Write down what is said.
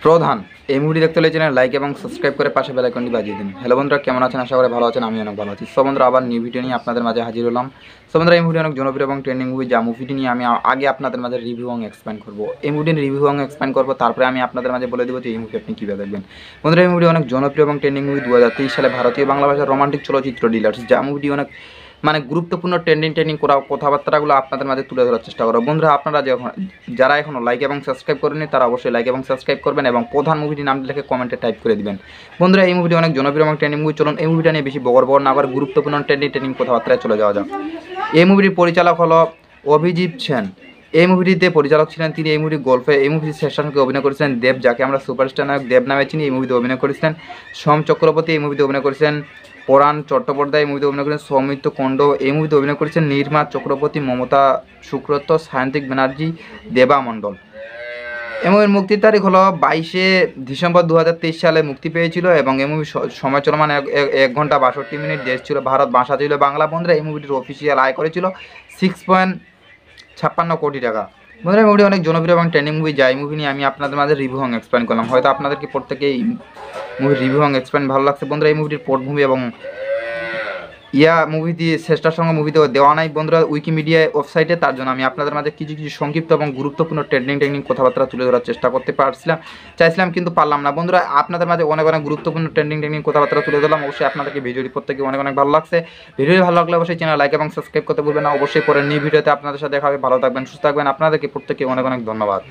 প্রধান এই মুভিটি দেখতে হলে চ্যানেল লাইক এবং সাবস্ক্রাইব করে পাশে বেল আইকনটি বাজিয়ে দিন। হ্যালো বন্ধুরা, কেমন আছেন? আশা করি ভালো আছেন। আমি অনেক ভালো আছি। সো বন্ধুরা, আবার নিউ ভিডিও নিয়ে আপনাদের মাঝে হাজির হলাম। সো বন্ধুরা, এই মুভিটি অনেক জনপ্রিয় এবং ট্রেন্ডিং মুভি, যা মুভিটি নিয়ে আমি আগে আপনাদের মাঝে রিভিউ এবং এক্সপ্লেন করবো। এই মুভিটির রিভিউ এবং এক্সপ্লেন করবো, তারপরে আমি আপনাদের মাঝে বলে দেবো যে এই মুভি আপনি কীভাবে দেখবেন। বন্ধুরা, এই মুভিটি অনেক জনপ্রিয় এবং ট্রেন্ডিং মুভি, 2023 সালে ভারতীয় বাংলা ভাষার রোমান্টিক চলচ্চিত্র ডিলার্স, যা মুভিটি অনেক গুরুত্বপূর্ণ ট্রেন্ডিং করা কথাবার্তাগুলো আপনাদের মাঝে তুলে ধরার চেষ্টা করবো। বন্ধুরা, আপনারা যারা এখনও লাইক এবং সাবস্ক্রাইব করেনি তারা অবশ্যই লাইক এবং সাবস্ক্রাইব করবেন এবং প্রধান মুভিটির নাম লিখে কমেন্টে টাইপ করে দিবেন। বন্ধুরা, এই মুভিটি অনেক জনপ্রিয় এবং ট্রেন্ডিং মুভি। চলুন এই মুভিটা নিয়ে বেশি বড় না আবার গুরুত্বপূর্ণ ট্রেন্ডিং কথাবার্তায় চলে যাওয়া যাক। এই মুভিটির পরিচালক হলো অভিজিৎ সেন। এই মুভিটিতে পরিচালক ছিলেন তিনি। এই মুভির গল্পে এই মুভির শেষের সঙ্গে অভিনয় করেছিলেন দেব, যাকে আমরা সুপারস্টার নায়ক দেব নামে চিনি। এই মুভিতে অভিনয় করেছিলেন সোম চক্রবর্তী। এই মুভিতে অভিনয় করেছিলেন পরাণ চট্টোপাধ্যায়। এই মুভিতে অভিনয় করেছেন সৌমিত্র কণ্ড। এই মুভিতে অভিনয় করেছেন নির্মা চক্রবর্তী, মমতা সুব্রত, সায়ন্তিক ব্যানার্জি, দেবা মণ্ডল। এই মুভির মুক্তির তারিখ হলো 22শে ডিসেম্বর 2023 সালে মুক্তি পেয়েছিল এবং এই মুভির সময় চলমান 1 ঘন্টা 62 মিনিট। দেশ ছিল ভারত, ভাষা ছিল বাংলা। বন্ধুরা, এই মুভিটির অফিসিয়াল আয় করেছিল 6.56 কোটি টাকা। বন্ধুরা, এই মুভিটি অনেক জনপ্রিয় এবং ট্রেন্ডিং মুভি, যা এই মুভি নিয়ে আমি আপনাদের মাঝে রিভিউ এবং এক্সপ্লেন করলাম। হয়তো আপনাদেরকে প্রত্যেকেই মুভির রিভিউ এবং এক্সপ্লেন ভালো লাগছে। বন্ধুরা, এই মুভিটির পটভূমি এবং মুভি দিয়ে শেষটার সঙ্গে মুভিতেও দেওয়া নাই বন্ধুরা উইকিমিডিয়া ওয়েবসাইটে। তার জন্য আমি আপনাদের মাঝে কিছু সংক্ষিপ্ত এবং গুরুত্বপূর্ণ ট্রেন্ডিং কথাবার্তা তুলে ধরার চেষ্টা করতে চাইছিলাম, কিন্তু পারলাম না। বন্ধুরা, আপনাদের মাঝে অনেক গুরুত্বপূর্ণ ট্রেন্ডিং কথাবার্তা তুলে ধরলাম। অবশ্যই আপনাদেরকে ভিডিওটি প্রত্যেকে অনেক ভালো লাগছে। ভিডিওটি ভালো লাগলে অবশ্যই চ্যানেল লাইক এবং সাবস্ক্রাইব করতে ভুলবেন না। অবশ্যই পরে নিউ ভিডিওতে আপনাদের সাথে দেখা হবে। ভালো থাকবেন, সুস্থ থাকবেন। আপনাদেরকে প্রত্যেকে অনেক ধন্যবাদ।